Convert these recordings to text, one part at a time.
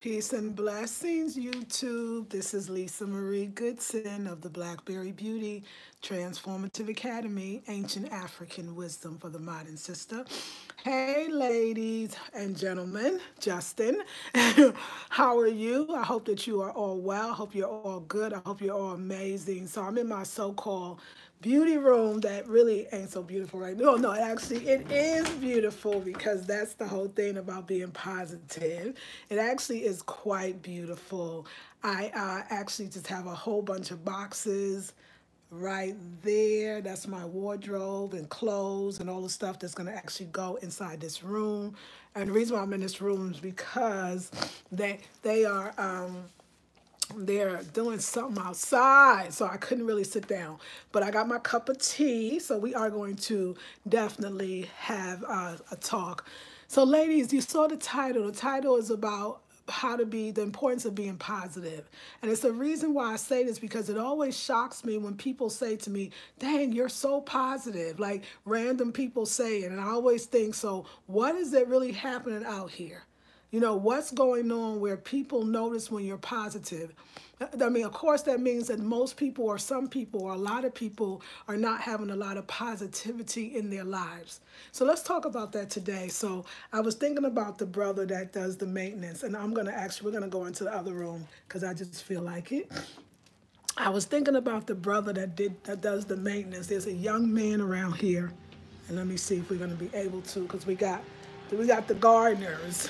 Peace and blessings, YouTube. This is Lisa Marie Goodson of the Blackberry Beauty Transformative Academy, Ancient African Wisdom for the Modern Sister. Hey, ladies and gentlemen, Justin, how are you? I hope that you are all well. I hope you're all good. I hope you're all amazing. So I'm in my so-called beauty room that really ain't so beautiful right now. No, actually, it is beautiful because that's the whole thing about being positive. It actually is quite beautiful. I actually just have a whole bunch of boxes right there. That's my wardrobe and clothes and all the stuff that's going to actually go inside this room. And the reason why I'm in this room is because they are they're doing something outside, so I couldn't really sit down. But I got my cup of tea, so we are going to definitely have a talk. So ladies, you saw the title. The title is about the importance of being positive. And it's the reason why I say this, because it always shocks me when people say to me, dang, you're so positive. Like random people say it. And I always think, so what is it really happening out here? You know, what's going on where people notice when you're positive? I mean, of course, that means that most people or some people or a lot of people are not having a lot of positivity in their lives. So let's talk about that today. So I was thinking about the brother that does the maintenance, and we're going to go into the other room because I just feel like it. I was thinking about the brother that does the maintenance. There's a young man around here, and let me see if we're going to be able to, because we got the gardeners.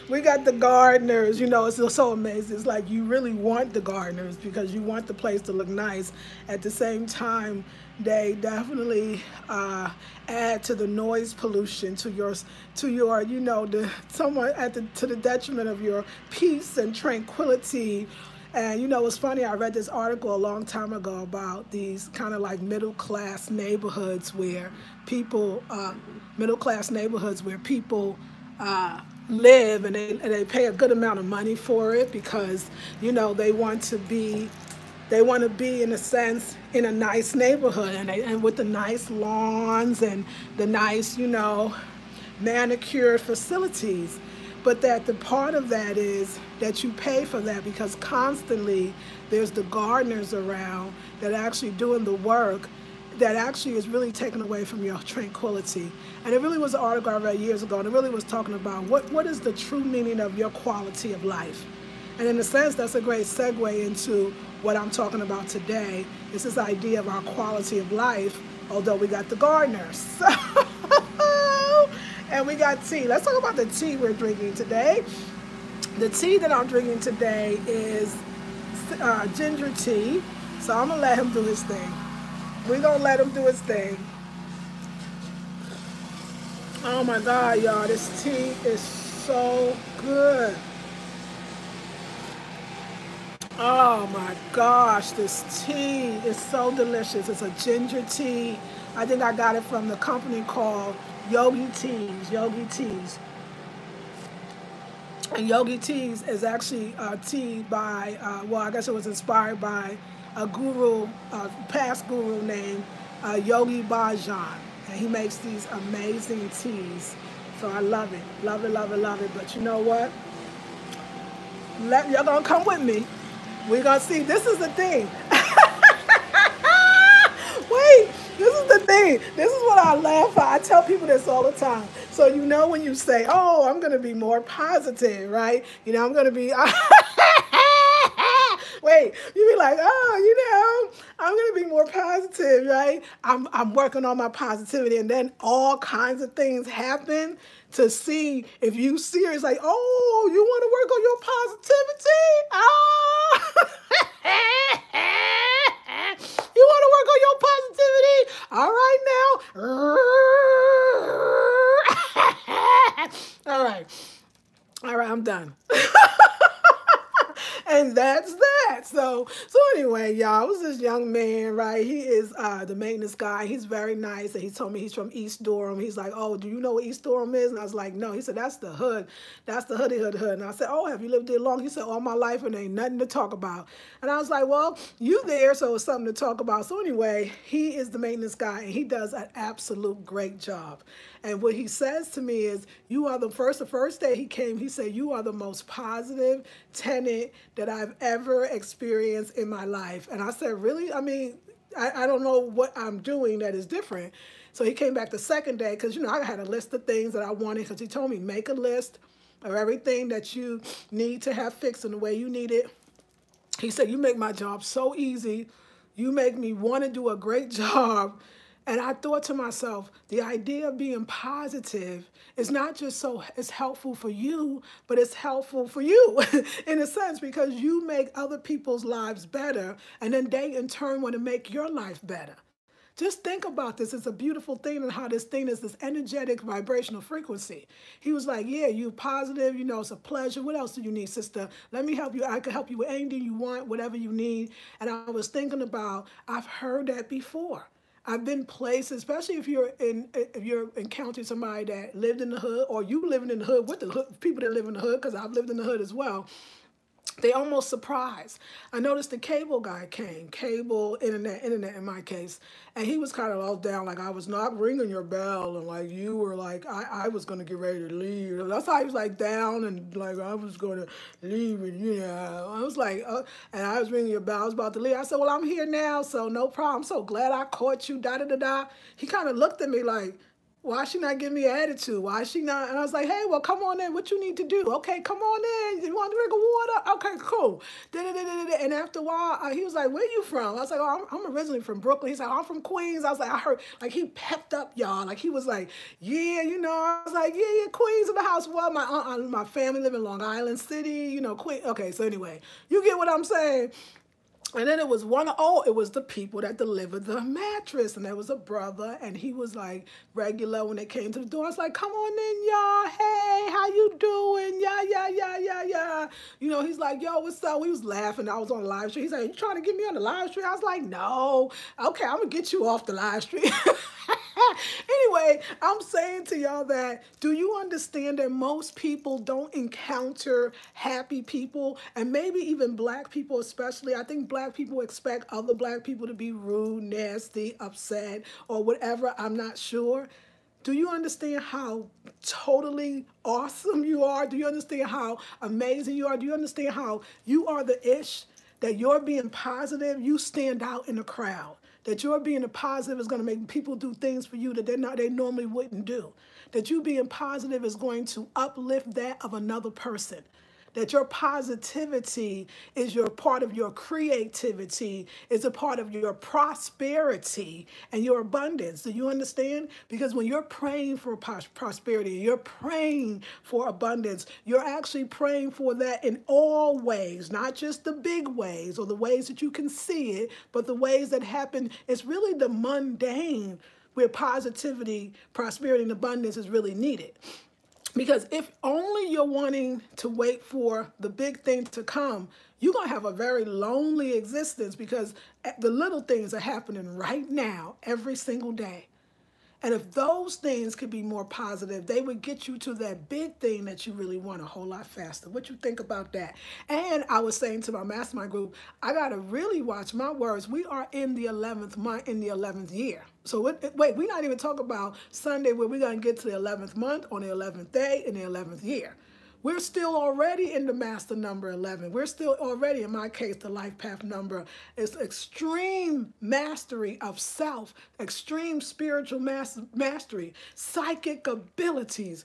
We got the gardeners. You know, it's so amazing. It's like you really want the gardeners because you want the place to look nice. At the same time, they definitely add to the noise pollution, to your you know, to the detriment of your peace and tranquility. And you know, it's funny, I read this article a long time ago about these kind of like middle-class neighborhoods where people, live, and they pay a good amount of money for it because, you know, they want to be in a sense in a nice neighborhood, and with the nice lawns and the nice, you know, manicured facilities. But that the part of that is that you pay for that because constantly there's the gardeners around that are actually doing the work that actually is really taken away from your tranquility. And it really was an article I read years ago, and it really was talking about what is the true meaning of your quality of life. And in a sense, that's a great segue into what I'm talking about today. It's this idea of our quality of life, although we got the gardeners. And we got tea. Let's talk about the tea we're drinking today. The tea that I'm drinking today is ginger tea. So I'm going to let him do his thing. We're going to let him do his thing. Oh my God, y'all. This tea is so good. Oh my gosh, this tea is so delicious. It's a ginger tea. I think I got it from the company called Yogi Teas. And Yogi Teas is actually tea by, well, I guess it was inspired by a guru, past guru named Yogi Bhajan. And he makes these amazing teas. So I love it. Love it, love it, love it. But you know what? Y'all gonna come with me. We're gonna see. This is the thing. Wait. This is the thing. This is what I laugh at. I tell people this all the time. So you know when you say, oh, I'm going to be more positive, right? You know, I'm going to be... Wait, you be like, oh, you know, I'm going to be more positive, right? I'm working on my positivity, and then all kinds of things happen to see if you serious, like, oh, you want to work on your positivity? Oh. You want to work on your positivity? All right now. All right, I'm done. And that's that. So anyway, y'all, it was this young man, right? He is the maintenance guy. He's very nice, and he told me he's from East Durham. He's like, "Oh, do you know what East Durham is?" And I was like, "No." He said, "That's the hood. That's the hood. And I said, "Oh, have you lived there long?" He said, "All my life, and ain't nothing to talk about." And I was like, "Well, you there, so it's something to talk about." So anyway, he is the maintenance guy, and he does an absolute great job. And what he says to me is, "You are the first day he came, he said, you are the most positive tenant that I've ever experienced in my life." And I said, "Really? I mean, I don't know what I'm doing that is different." So he came back the second day because, I had a list of things that I wanted, because he told me, make a list of everything that you need to have fixed in the way you need it. He said, "You make my job so easy. You make me want to do a great job." And I thought to myself, the idea of being positive is not just so it's helpful for you, but it's helpful for you in a sense, because you make other people's lives better, and then they in turn want to make your life better. Just think about this. It's a beautiful thing, and how this thing is this energetic vibrational frequency. He was like, "Yeah, you positive, it's a pleasure. What else do you need, sister? Let me help you. I can help you with anything you want, whatever you need." And I was thinking about, I've heard that before. I've been places, especially if you're encountering somebody that lived in the hood, or you living in the hood with the hood, people that live in the hood, because I've lived in the hood as well. They almost surprised. I noticed the cable guy came, cable, internet in my case, and he was kind of all down, like I was not ringing your bell, and like you were like, I was going to get ready to leave. That's how he was like down, and like I was going to leave, and I was like, and I was ringing your bell, I was about to leave. I said, "Well, I'm here now, so no problem. I'm so glad I caught you, da da da da." He kind of looked at me like, "Why is she not giving me an attitude? Why is she not?" And I was like, "Hey, well, come on in. What you need to do? Okay, come on in. You want a drink of water? Okay, cool." Da-da-da-da-da. And after a while, he was like, "Where you from?" I was like, "Oh, I'm originally from Brooklyn." He's like, "I'm from Queens." I was like, I heard, like he pepped up, y'all. Like he was like, "Yeah, I was like, yeah, Queens in the house." Well, my family live in Long Island City, Queen. Okay, so anyway, you get what I'm saying. And then it was it was the people that delivered the mattress. And there was a brother, and he was like regular when they came to the door. I was like, "Come on in, y'all. Hey, how you doing? Yeah, yeah, yeah, yeah, yeah." He's like, "Yo, what's up?" We was laughing. I was on the live stream. He's like, "You trying to get me on the live stream?" I was like, "No." "Okay, I'm going to get you off the live stream." Anyway, I'm saying to y'all that, do you understand that most people don't encounter happy people, and maybe even black people especially? I think black people expect other black people to be rude, nasty, upset, or whatever. I'm not sure. Do you understand how totally awesome you are? Do you understand how amazing you are? Do you understand how you are the ish? That you're being positive, you stand out in the crowd. That you're being a positive is going to make people do things for you that they normally wouldn't do. That you being positive is going to uplift that of another person. That your positivity is your part of your creativity, is a part of your prosperity and your abundance. Do you understand? Because when you're praying for prosperity, you're praying for abundance, you're actually praying for that in all ways, not just the big ways or the ways that you can see it, but the ways that happen. It's really the mundane where positivity, prosperity, and abundance is really needed. Because if only you're wanting to wait for the big thing to come, you're going to have a very lonely existence, because the little things are happening right now, every single day. And if those things could be more positive, they would get you to that big thing that you really want a whole lot faster. What you think about that? And I was saying to my mastermind group, I got to really watch my words. We are in the 11th month, in the 11th year. So wait, we're not even talking about Sunday where we're going to get to the 11th month on the 11th day in the 11th year. We're still already in the master number 11. We're still already, in my case, the life path number is extreme mastery of self, extreme spiritual mastery, psychic abilities,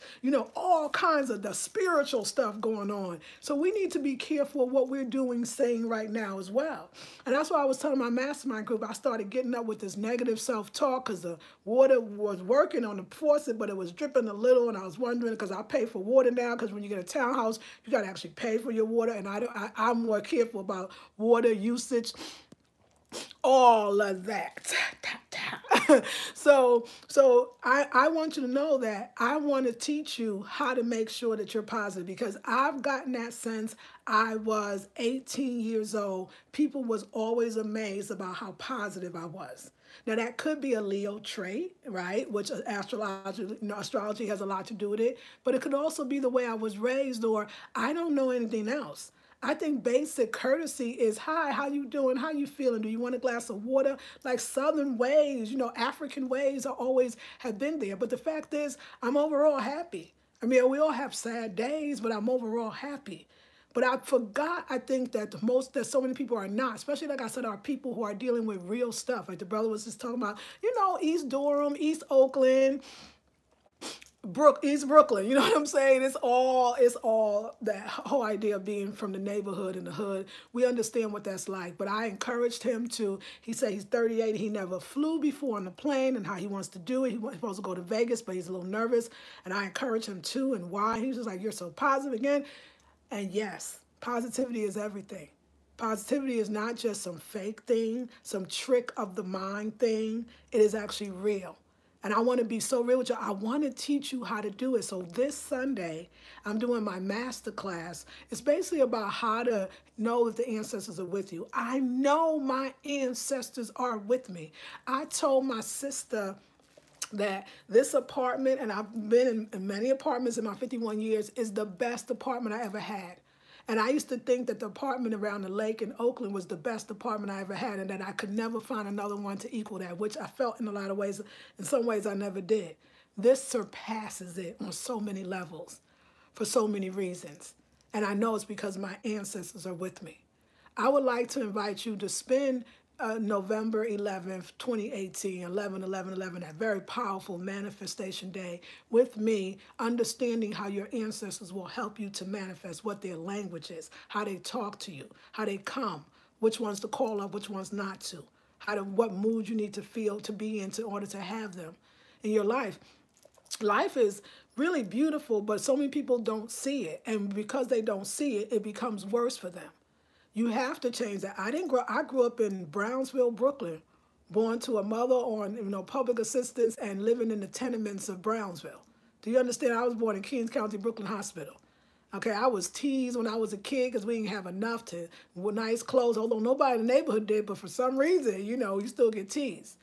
all kinds of the spiritual stuff going on. So we need to be careful of what we're doing, saying right now as well. And that's why I was telling my mastermind group, I started getting up with this negative self-talk because the water was working on the faucet, but it was dripping a little, and I was wondering, because I pay for water now, because when you get a townhouse, you got to actually pay for your water, and I'm more careful about water usage. all of that. So I want you to know that I want to teach you how to make sure that you're positive, because I've gotten that since I was 18 years old. People was always amazed about how positive I was. Now that could be a Leo trait, right? Which astrology has a lot to do with it. But it could also be the way I was raised, or I don't know anything else. I think basic courtesy is, hi, how you doing? How you feeling? Do you want a glass of water? Like Southern ways, African ways are always have been there. But the fact is, I'm overall happy. I mean, we all have sad days, but I'm overall happy. But I forgot, I think that so many people are not, especially like I said, are people who are dealing with real stuff. Like the brother was just talking about, East Durham, East Oakland, East Brooklyn. You know what I'm saying? It's all that whole idea of being from the neighborhood and the hood. We understand what that's like. But I encouraged him to. He said he's 38. He never flew before on a plane, and how he wants to do it. He's supposed to go to Vegas, but he's a little nervous. And I encouraged him to, and why. He was just like, "You're so positive again." And yes, positivity is everything. Positivity is not just some fake thing, some trick of the mind thing. It is actually real. And I want to be so real with you. I want to teach you how to do it. So this Sunday, I'm doing my master class. It's basically about how to know that the ancestors are with you. I know my ancestors are with me. I told my sister that this apartment, and I've been in many apartments in my 51 years, is the best apartment I ever had. And I used to think that the apartment around the lake in Oakland was the best apartment I ever had, and that I could never find another one to equal that, which I felt in a lot of ways. In some ways, I never did. This surpasses it on so many levels for so many reasons. And I know it's because my ancestors are with me. I would like to invite you to spend November 11th, 2018, 11/11/11, that very powerful manifestation day with me, understanding how your ancestors will help you to manifest, what their language is, how they talk to you, how they come, which ones to call up, which ones not to, what mood you need to feel to be in order to have them in your life. Life is really beautiful, but so many people don't see it. And because they don't see it, it becomes worse for them. You have to change that. I grew up in Brownsville, Brooklyn, born to a mother on public assistance and living in the tenements of Brownsville. Do you understand? I was born in Kings County, Brooklyn Hospital. Okay, I was teased when I was a kid because we didn't have enough with nice clothes, although nobody in the neighborhood did, but for some reason, you still get teased.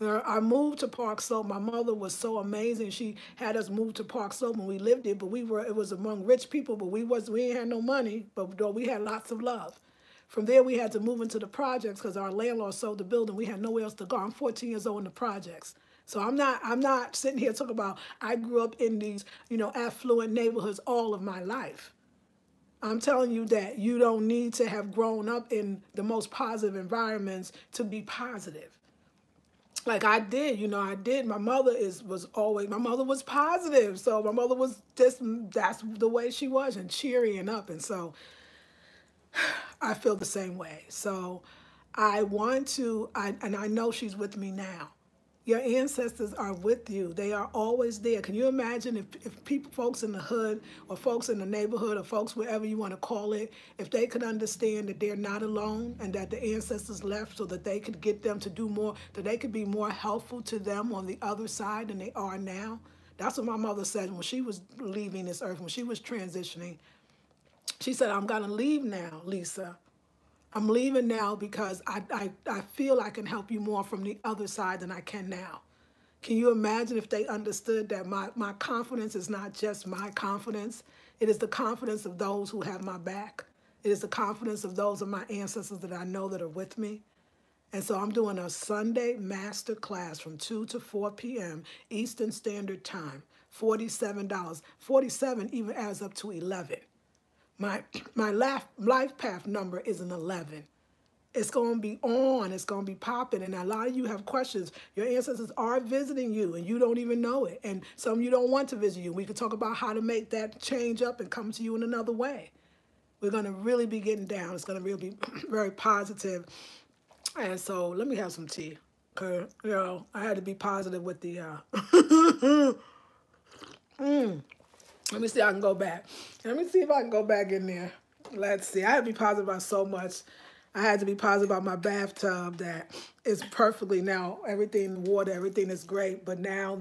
I moved to Park Slope. My mother was so amazing. She had us move to Park Slope when we lived there, but it was among rich people, but we ain't had no money, but we had lots of love. From there, we had to move into the projects because our landlord sold the building. We had nowhere else to go. I'm 14 years old in the projects. So I'm not sitting here talking about I grew up in these, affluent neighborhoods all of my life. I'm telling you that you don't need to have grown up in the most positive environments to be positive. Like I did, I did. My mother was positive. So my mother was that's the way she was, and cheery and up. And so I feel the same way. So I know she's with me now. Your ancestors are with you. They are always there. Can you imagine if folks in the hood or folks in the neighborhood or folks wherever you want to call it, if they could understand that they're not alone and that the ancestors left so that they could get them to do more, that they could be more helpful to them on the other side than they are now? That's what my mother said when she was leaving this earth, when she was transitioning. She said, I'm going to leave now, Lisa. I'm leaving now because I feel I can help you more from the other side than I can now. Can you imagine if they understood that my confidence is not just my confidence? It is the confidence of those who have my back. It is the confidence of those of my ancestors that I know that are with me. And so I'm doing a Sunday master class from 2 to 4 p.m. Eastern Standard Time, $47. 47 even adds up to 11. My life path number is an 11. It's going to be on. It's going to be popping. And a lot of you have questions. Your ancestors are visiting you, and you don't even know it. And some of you don't want to visit you. We could talk about how to make that change up and come to you in another way. We're going to really be getting down. It's going to really be very positive. And so let me have some tea. Because, I had to be positive with the... Let me see if I can go back. Let me see if I can go back in there. Let's see. I had to be positive about so much. I had to be positive about my bathtub that is perfectly now. Everything, water, everything is great. But now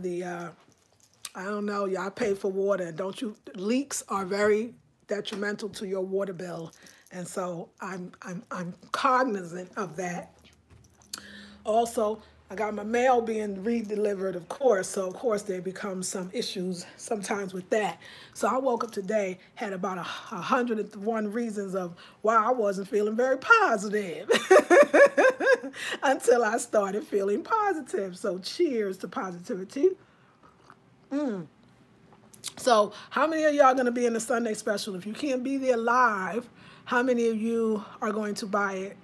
I don't know, y'all pay for water. Don't you? Leaks are very detrimental to your water bill. And so I'm cognizant of that. Also, I got my mail being redelivered, of course. So, of course, there become some issues sometimes with that. So I woke up today, had about 101 reasons of why I wasn't feeling very positive until I started feeling positive. So cheers to positivity. So how many of y'all going to be in the Sunday special? If you can't be there live, how many of you are going to buy it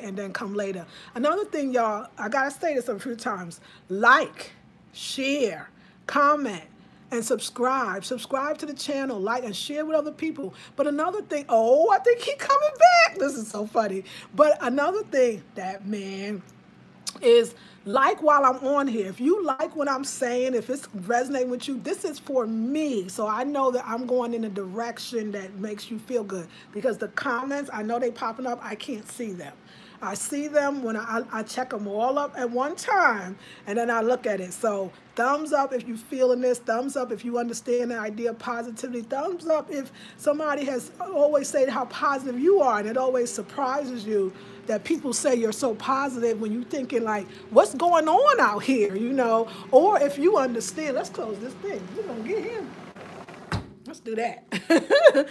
and then come later? Another thing, y'all, I got to say this a few times. Like, share, comment, and subscribe. Subscribe to the channel, like, and share with other people. But another thing, oh, I think he's coming back. This is so funny. But another thing that, man, is like while I'm on here. If you like what I'm saying, if it's resonating with you, this is for me. So I know that I'm going in a direction that makes you feel good. Because the comments, I know they popping up, I can't see them. I see them when I check them all up at one time, and then I look at it. So thumbs up if you're feeling this. Thumbs up if you understand the idea of positivity. Thumbs up if somebody has always said how positive you are, and it always surprises you that people say you're so positive when you're thinking like, what's going on out here, you know? Or if you understand, let's close this thing. We're going to get him. Let's do that. Let's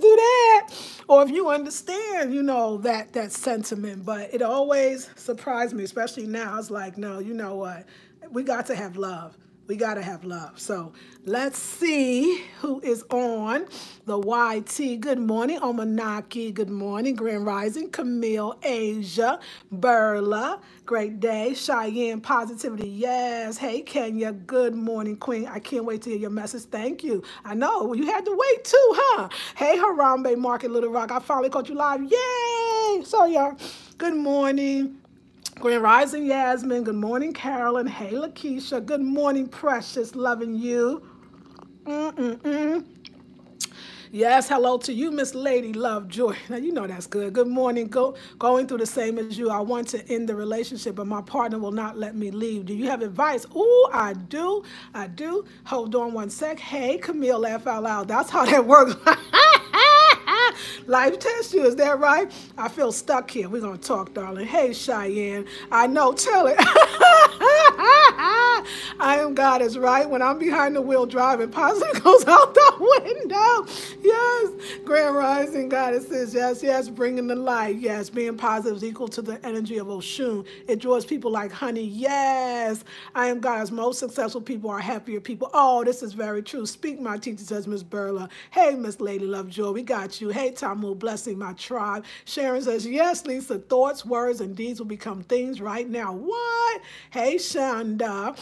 do that. Or if you understand, you know, that sentiment. But it always surprised me, especially now. It's like, no, you know what? We got to have love. We got to have love. So let's see who is on the YT. Good morning, Omanaki. Good morning, Grand Rising. Camille, Asia, Berla. Great day. Cheyenne, positivity. Yes. Hey, Kenya. Good morning, Queen. I can't wait to hear your message. Thank you. I know. You had to wait too, huh? Hey, Harambe Market, Little Rock. I finally caught you live. Yay. So, y'all, good morning. Grand Rising, Yasmin. Good morning, Carolyn. Hey, Lakeisha. Good morning, Precious. Loving you. Yes, hello to you, Miss Lady Love Joy. Now, you know that's good. Good morning. Going through the same as you. I want to end the relationship, but my partner will not let me leave. Do you have advice? Ooh, I do. I do. Hold on one sec. Hey, Camille, laugh out loud. That's how that works. Life test you, is that right? I feel stuck here. We're going to talk, darling. Hey, Cheyenne. I know, tell it. I am God is right. When I'm behind the wheel driving, positive goes out the window. Yes. Grand Rising Goddess says, yes, yes, bringing the light. Yes, being positive is equal to the energy of Oshun. It draws people like honey. Yes. I am God's most successful people are happier people. Oh, this is very true. Speak, my teacher, says Miss Burla. Hey, Miss Lady Love Joy, we got you. Hey, Tamu, blessing my tribe. Sharon says, yes, Lisa, thoughts, words, and deeds will become things right now. What? Hey, Shonda.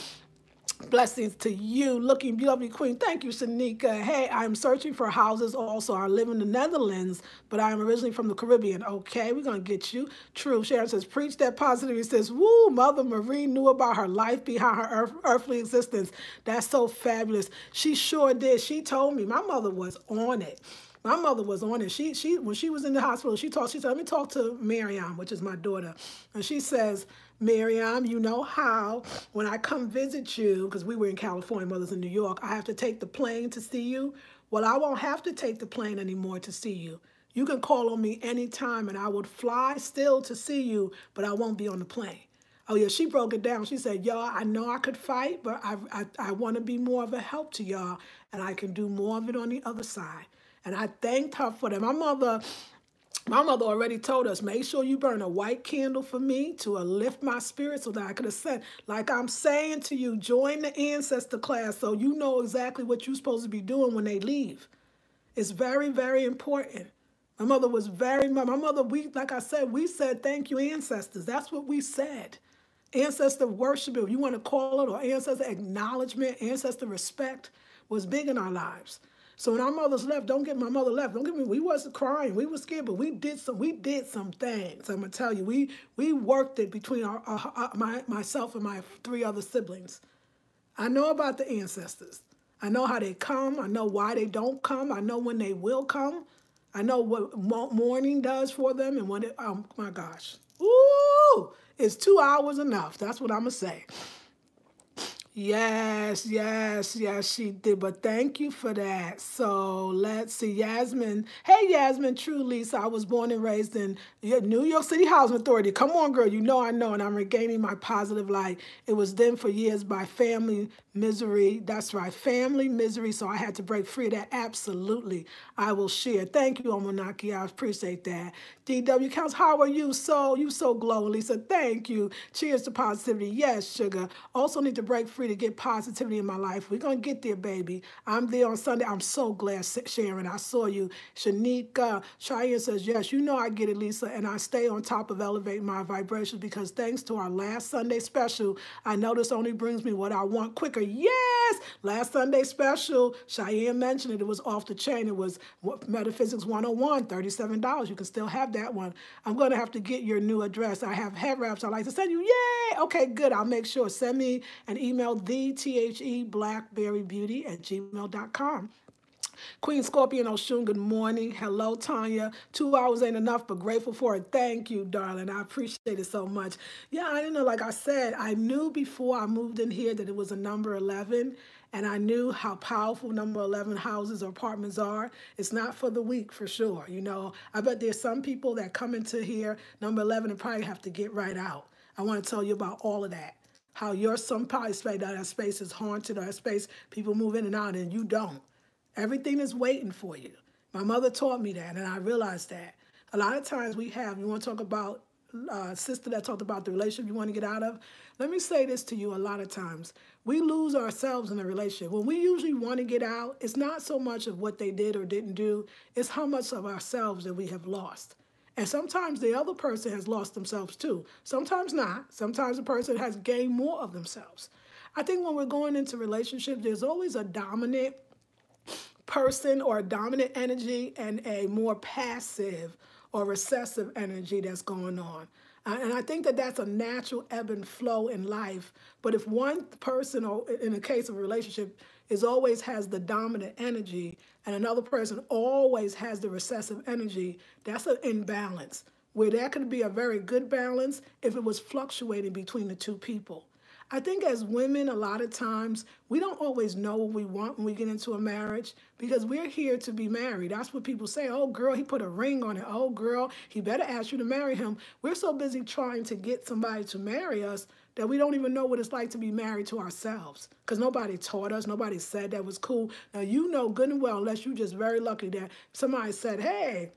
Blessings to you, looking lovely queen. Thank you, Shanika. Hey, I'm searching for houses also. I live in the Netherlands, but I am originally from the Caribbean. Okay, we're going to get you. True. Sharon says, preach that positivity. Says, woo, Mother Marie knew about her life behind her earthly existence. That's so fabulous. She sure did. She told me. My mother was on it. My mother was on it. She when she was in the hospital, she said, let me talk to Miriam, which is my daughter. And she says, Miriam, you know how when I come visit you, because we were in California, mother's in New York, I have to take the plane to see you. Well, I won't have to take the plane anymore to see you. You can call on me anytime and I would fly still to see you, but I won't be on the plane. Oh, yeah, she broke it down. She said, y'all, I know I could fight, but I want to be more of a help to y'all, and I can do more of it on the other side. And I thanked her for that. My mother already told us, make sure you burn a white candle for me to lift my spirit so that I could ascend. Like I'm saying to you, join the ancestor class so you know exactly what you're supposed to be doing when they leave. It's very, very important. My mother was my mother, like I said, we said, thank you, ancestors. That's what we said. Ancestor worship, if you want to call it, or ancestor acknowledgement, ancestor respect was big in our lives. So when our mothers left, my mother left. Don't get me, we wasn't crying, we were scared, but we did some things. I'm gonna tell you, we worked it between myself and my 3 other siblings. I know about the ancestors. I know how they come. I know why they don't come. I know when they will come. I know what morning does for them, and when it, oh my gosh, ooh, is 2 hours enough? That's what I'm gonna say. Yes, yes, yes, she did. But thank you for that. So let's see. Yasmin. Hey, Yasmin, true Lisa. I was born and raised in New York City Housing Authority. Come on, girl. You know, and I'm regaining my positive light. It was then for years by family misery. That's right, family misery. So I had to break free of that. Absolutely. I will share. Thank you, Omanaki. I appreciate that. DW Counts, how are you? You so glowing, Lisa. Thank you. Cheers to positivity. Yes, sugar. Also need to break free to get positivity in my life. We're going to get there, baby. I'm there on Sunday. I'm so glad, Sharon. I saw you. Shanika. Cheyenne says, yes, you know I get it, Lisa. And I stay on top of elevating my vibrations because thanks to our last Sunday special, I know this only brings me what I want quicker. Yes! Last Sunday special, Cheyenne mentioned it. It was off the chain. It was Metaphysics 101, $37. You can still have that one. I'm going to have to get your new address. I have head wraps I'd like to send you. Yay! Okay, good. I'll make sure. Send me an email, thethe blackberrybeauty@gmail.com. Queen Scorpion Oshun, good morning. Hello, Tanya. 2 hours ain't enough, but grateful for it. Thank you, darling. I appreciate it so much. Yeah, I didn't know, like I said, I knew before I moved in here that it was a number 11, and I knew how powerful number 11 houses or apartments are. It's not for the weak, for sure. You know, I bet there's some people that come into here, number 11, and probably have to get right out. I want to tell you about all of that. How your some probably say that space is haunted or that space people move in and out and you don't. Everything is waiting for you. My mother taught me that, and I realized that. A lot of times you want to talk about sister that talked about the relationship you want to get out of. Let me say this to you a lot of times. We lose ourselves in a relationship. When we usually want to get out, it's not so much of what they did or didn't do. It's how much of ourselves that we have lost. And sometimes the other person has lost themselves too. Sometimes not. Sometimes the person has gained more of themselves. I think when we're going into relationships, there's always a dominant person or a dominant energy and a more passive or recessive energy that's going on. And I think that that's a natural ebb and flow in life. But if one person, or in the case of a relationship, is always has the dominant energy and another person always has the recessive energy, that's an imbalance where that could be a very good balance if it was fluctuating between the two people. I think as women, a lot of times, we don't always know what we want when we get into a marriage because we're here to be married. That's what people say. Oh, girl, he put a ring on it. Oh, girl, he better ask you to marry him. We're so busy trying to get somebody to marry us that we don't even know what it's like to be married to ourselves because nobody taught us. Nobody said that was cool. Now, you know good and well, unless you're just very lucky that somebody said, hey,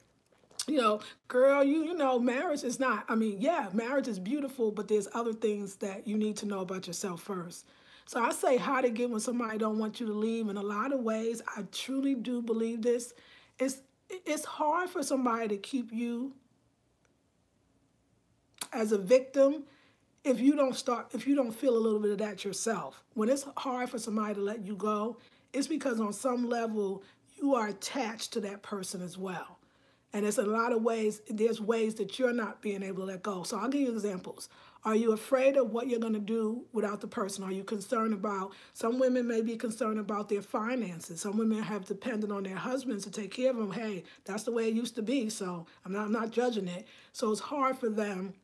girl, marriage is not, yeah, marriage is beautiful, but there's other things that you need to know about yourself first. So I say how to get when somebody don't want you to leave. In a lot of ways, I truly do believe this. It's hard for somebody to keep you as a victim if you don't feel a little bit of that yourself. When it's hard for somebody to let you go, it's because on some level, you are attached to that person as well. And there's a lot of ways, there's ways that you're not being able to let go. So I'll give you examples. Are you afraid of what you're going to do without the person? Are you concerned about, some women may be concerned about their finances. Some women have depended on their husbands to take care of them. Hey, that's the way it used to be, so I'm not judging it. So it's hard for them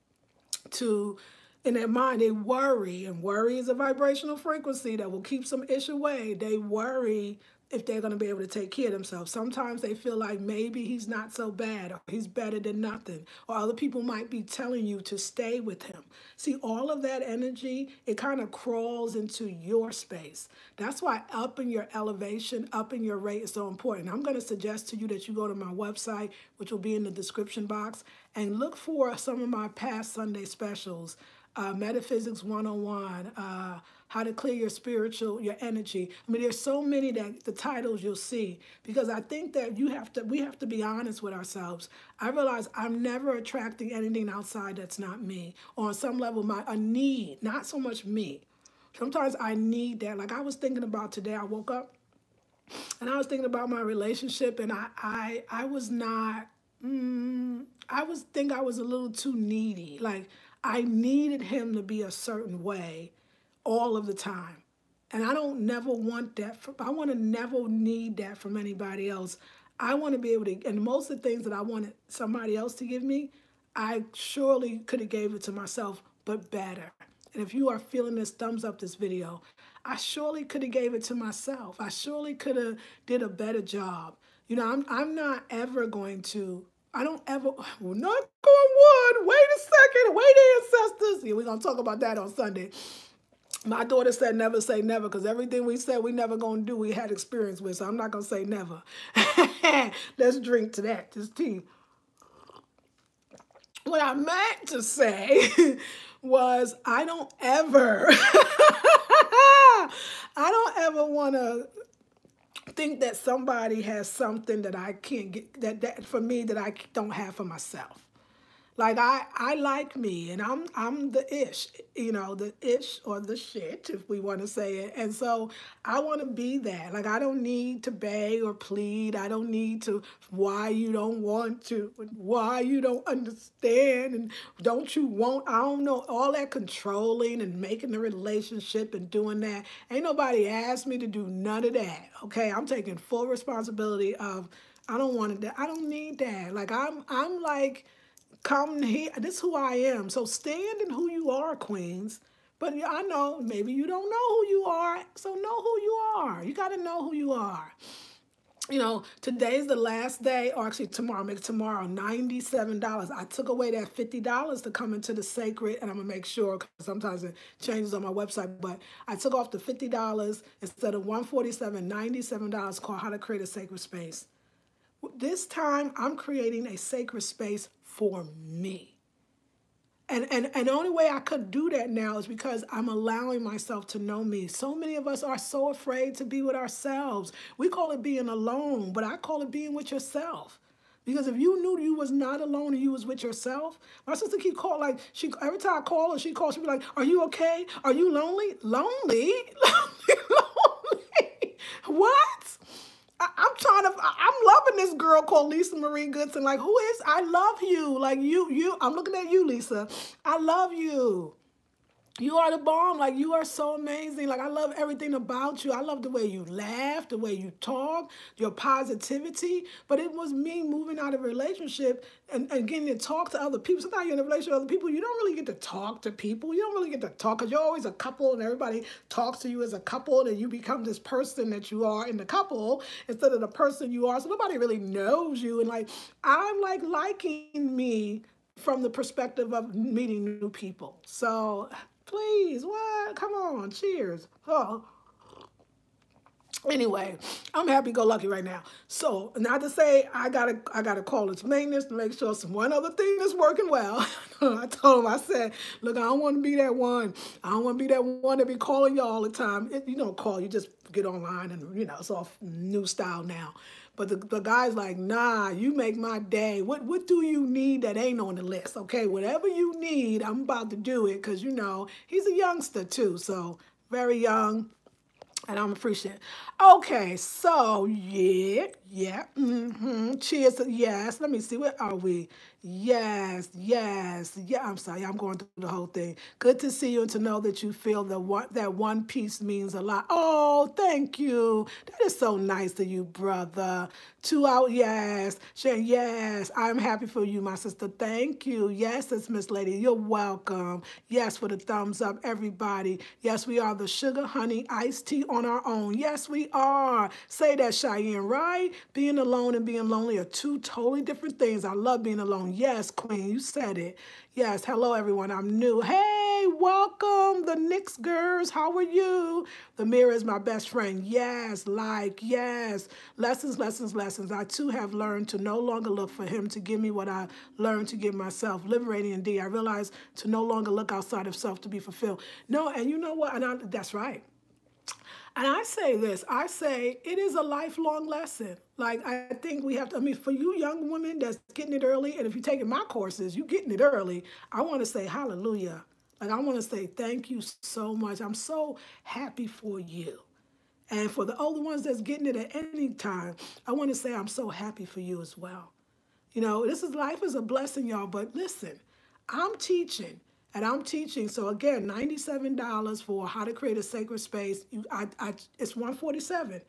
to, in their mind, they worry, and worry is a vibrational frequency that will keep some ish away. They worry if they're going to be able to take care of themselves. Sometimes they feel like maybe he's not so bad or he's better than nothing, or other people might be telling you to stay with him. See, all of that energy, it kind of crawls into your space. That's why upping your elevation, upping your rate is so important. I'm going to suggest to you that you go to my website, which will be in the description box, and look for some of my past Sunday specials. Metaphysics 101, how to clear your energy. There's so many that the titles you'll see, because I think that we have to be honest with ourselves. I realize I'm never attracting anything outside that's not me. Or on some level, a need, not so much me. Sometimes I need that. Like I was thinking about today, I woke up and I was thinking about my relationship, and I was not, I was a little too needy. Like I needed him to be a certain way all of the time. And I don't never want that. I want to never need that from anybody else. I want to be able to, and most of the things that I wanted somebody else to give me, I surely could have gave it to myself, but better. And if you are feeling this, thumbs up this video. I surely could have gave it to myself. I surely could have did a better job. You know, I'm not ever going to, I don't ever, we're not going wood. Wait a second, wait ancestors. Yeah, we're going to talk about that on Sunday. My daughter said never say never, because everything we said we never going to do, we had experience with. So I'm not going to say never. Let's drink to that, this tea. What I meant to say was I don't ever, I don't ever want to think that somebody has something that I can't get, that for me that I don't have for myself. Like I like me, and I'm the ish, you know, the ish or the shit, if we want to say it. And so I want to be that. Like I don't need to beg or plead. I don't need to why you don't want to, why you don't understand, and don't you want. I don't know, all that controlling and making the relationship and doing that. Ain't nobody asked me to do none of that. Okay, I'm taking full responsibility of. I don't want to. I don't need that. Like I'm like. Come here. This is who I am. So stand in who you are, queens. But I know maybe you don't know who you are. So know who you are. You got to know who you are. You know, today's the last day, or actually tomorrow, make tomorrow $97. I took away that $50 to come into the sacred, and I'm going to make sure, because sometimes it changes on my website, but I took off the $50 instead of $147, $97 called How to Create a Sacred Space. This time, I'm creating a sacred space for me. And the only way I could do that now is because I'm allowing myself to know me. So many of us are so afraid to be with ourselves. We call it being alone, but I call it being with yourself. Because if you knew you was not alone and you was with yourself, my sister keep calling, like, every time I call her, she calls, she be like, are you okay? Are you lonely? Lonely? Lonely? What? I'm loving this girl called Lisa Marie Goodson. Like, who is, I love you. Like, I'm looking at you, Lisa. I love you. You are the bomb. Like, you are so amazing. Like, I love everything about you. I love the way you laugh, the way you talk, your positivity. But it was me moving out of a relationship and getting to talk to other people. Sometimes you're in a relationship with other people, you don't really get to talk to people. You don't really get to talk because you're always a couple and everybody talks to you as a couple and you become this person that you are in the couple instead of the person you are. So nobody really knows you. And like, I'm like liking me from the perspective of meeting new people. So please, what? Come on, cheers. Oh. Anyway, I'm happy-go-lucky right now. So, not to say I gotta call its maintenance to make sure some one other thing is working well. I told him, I said, look, I don't want to be that one. I don't want to be that one that be calling you all the time. You don't call, you just get online and, you know, it's all new style now. But the guy's like, nah, you make my day. What do you need that ain't on the list? Okay, whatever you need, I'm about to do it because, you know, he's a youngster too, so very young. And I'm appreciative. Okay, so yeah. Cheers to yes. Let me see, where are we? Yes. Yeah, I'm sorry, I'm going through the whole thing. Good to see you and to know that you feel that one piece means a lot. Oh, thank you. That is so nice of you, brother. 2 out, yes. Sharon, yes. I'm happy for you, my sister. Thank you. Yes, it's Miss Lady. You're welcome. Yes, for the thumbs up, everybody. Yes, we are the sugar, honey, iced tea on our own. Yes, we are. Say that, Cheyenne, right? Being alone and being lonely are two totally different things. I love being alone. Yes, Queen, you said it. Yes, hello, everyone. I'm new. Hey, welcome, the Knicks girls. How are you? The mirror is my best friend. Yes, like, yes. Lessons, lessons, lessons. I, too, have learned to no longer look for him to give me what I learned to give myself. Liberating indeed. I realized to no longer look outside of self to be fulfilled. No, and you know what? And that's right. And I say this, I say it is a lifelong lesson. Like, I think we have to, I mean, for you young women that's getting it early, and if you're taking my courses, you're getting it early, I want to say hallelujah. Like, I want to say thank you so much. I'm so happy for you. And for the older ones that's getting it at any time, I want to say I'm so happy for you as well. You know, life is a blessing, y'all, but listen, I'm teaching. And I'm teaching, so again, $97 for how to create a sacred space. It's $147.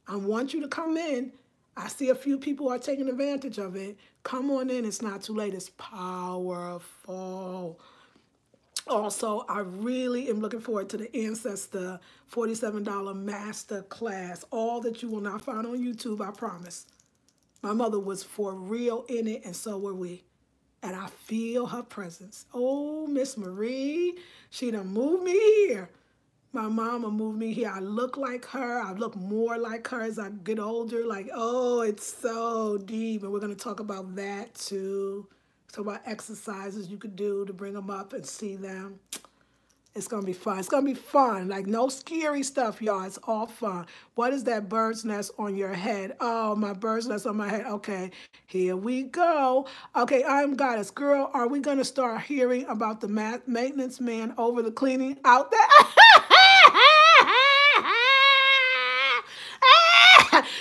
I want you to come in. I see a few people are taking advantage of it. Come on in. It's not too late. It's powerful. Also, I really am looking forward to the Ancestor $47 master class. All that you will not find on YouTube, I promise. My mother was for real in it, and so were we. And I feel her presence. Oh, Miss Marie, she done moved me here. My mama moved me here. I look like her. I look more like her as I get older. Like, oh, it's so deep. And we're going to talk about that too. Talk about exercises you could do to bring them up and see them. It's going to be fun. It's going to be fun. Like, no scary stuff, y'all. It's all fun. What is that bird's nest on your head? Oh, my bird's nest on my head. Okay, here we go. Okay, I'm Goddess. Girl, are we going to start hearing about the maintenance man over the cleaning out there?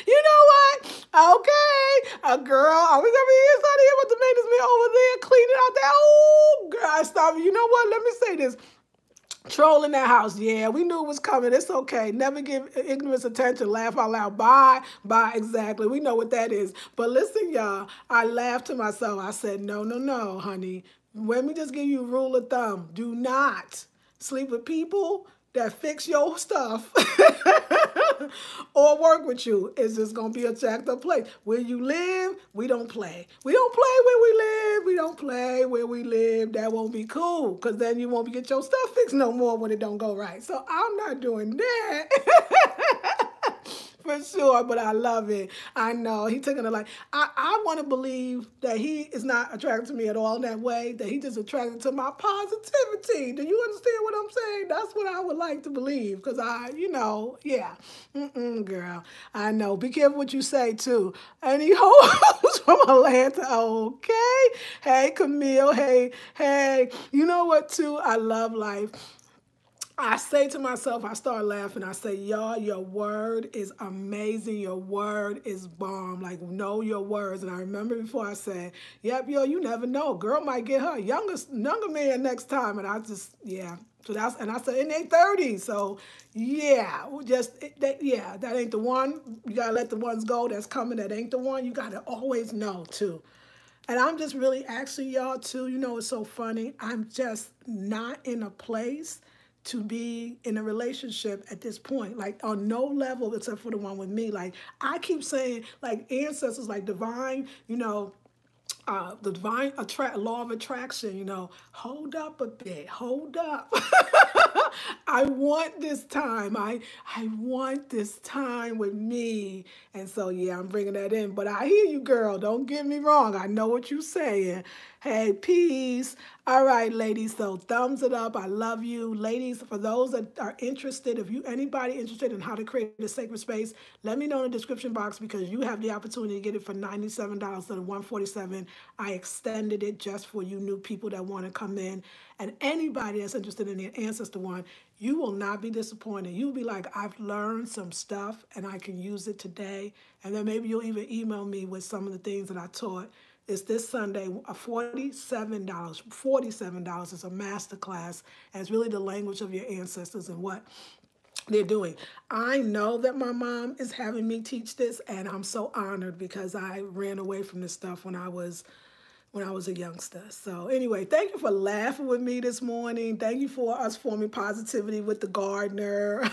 You know what? Okay, girl, are we gonna be inside here with the maintenance man over there cleaning out there? Oh, girl, stop. You know what? Let me say this. Troll in that house. Yeah, we knew it was coming. It's okay. Never give ignorance attention. Laugh out loud. Bye. Bye. Exactly. We know what that is. But listen, y'all, I laughed to myself. I said, no, no, no, honey. Let me just give you a rule of thumb. Do not sleep with people that fix your stuff or work with you. It's just going to be a jacked up place. Where you live, we don't play. We don't play where we live. We don't play where we live. That won't be cool, because then you won't get your stuff fixed no more when it don't go right. So I'm not doing that. For sure, but I love it. I know. He took it like, I want to believe that he is not attracted to me at all in that way, that he just attracted to my positivity. Do you understand what I'm saying? That's what I would like to believe, because yeah. Girl, I know. Be careful what you say, too. And he hoes from Atlanta, okay? Hey, Camille, hey. You know what, too? I love life. I say to myself, I start laughing. I say, y'all, your word is amazing. Your word is bomb. Like, know your words. And I remember before I said, yep, yo, you never know. Girl might get her younger man next time. And I just, yeah. So and I said in their 30s. So yeah, that ain't the one. You gotta let the ones go that's coming. That ain't the one. You gotta always know too. And I'm just really asking y'all too. You know, it's so funny. I'm just not in a place to be in a relationship at this point, like on no level except for the one with me. Like I keep saying, like ancestors, like divine, the divine law of attraction, hold up a bit, hold up. I want this time. I want this time with me. And so, yeah, I'm bringing that in. But I hear you, girl. Don't get me wrong. I know what you're saying. Hey, peace. All right, ladies. So thumbs it up. I love you. Ladies, for those that are interested, if anybody interested in how to create a sacred space, let me know in the description box, because you have the opportunity to get it for $97 instead of $147. I extended it just for you new people that want to come in. And anybody that's interested in the Ancestor one, you will not be disappointed. You'll be like, I've learned some stuff and I can use it today. And then maybe you'll even email me with some of the things that I taught. It's this Sunday, $47. $47 is a master class, and it's really the language of your ancestors and what they're doing. I know that my mom is having me teach this, and I'm so honored because I ran away from this stuff when I was a youngster. So anyway, thank you for laughing with me this morning. Thank you for us forming positivity with the gardener.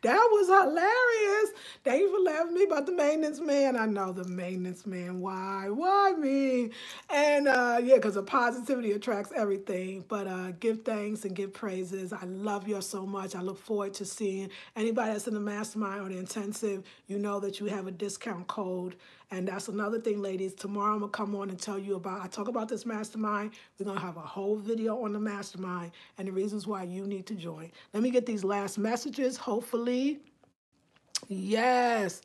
That was hilarious. Thank you for laughing at me about the maintenance man. I know the maintenance man. Why? Why me? And yeah, because the positivity attracts everything. But give thanks and give praises. I love you so much. I look forward to seeing anybody that's in the mastermind or the intensive. You know that you have a discount code. And that's another thing, ladies. Tomorrow I'm going to come on and tell you I talk about this mastermind. We're going to have a whole video on the mastermind and the reasons why you need to join. Let me get these last messages, hopefully. Yes.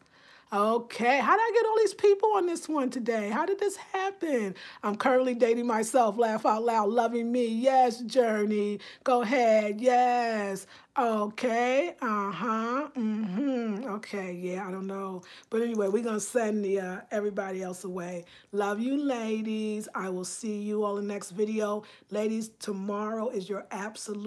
Okay, how did I get all these people on this one today? How did this happen? I'm currently dating myself. Laugh out loud, loving me. Yes, Journey. Go ahead. Yes. Okay. Okay, yeah, I don't know. But anyway, we're going to send everybody else away. Love you, ladies. I will see you all in the next video. Ladies, tomorrow is your absolute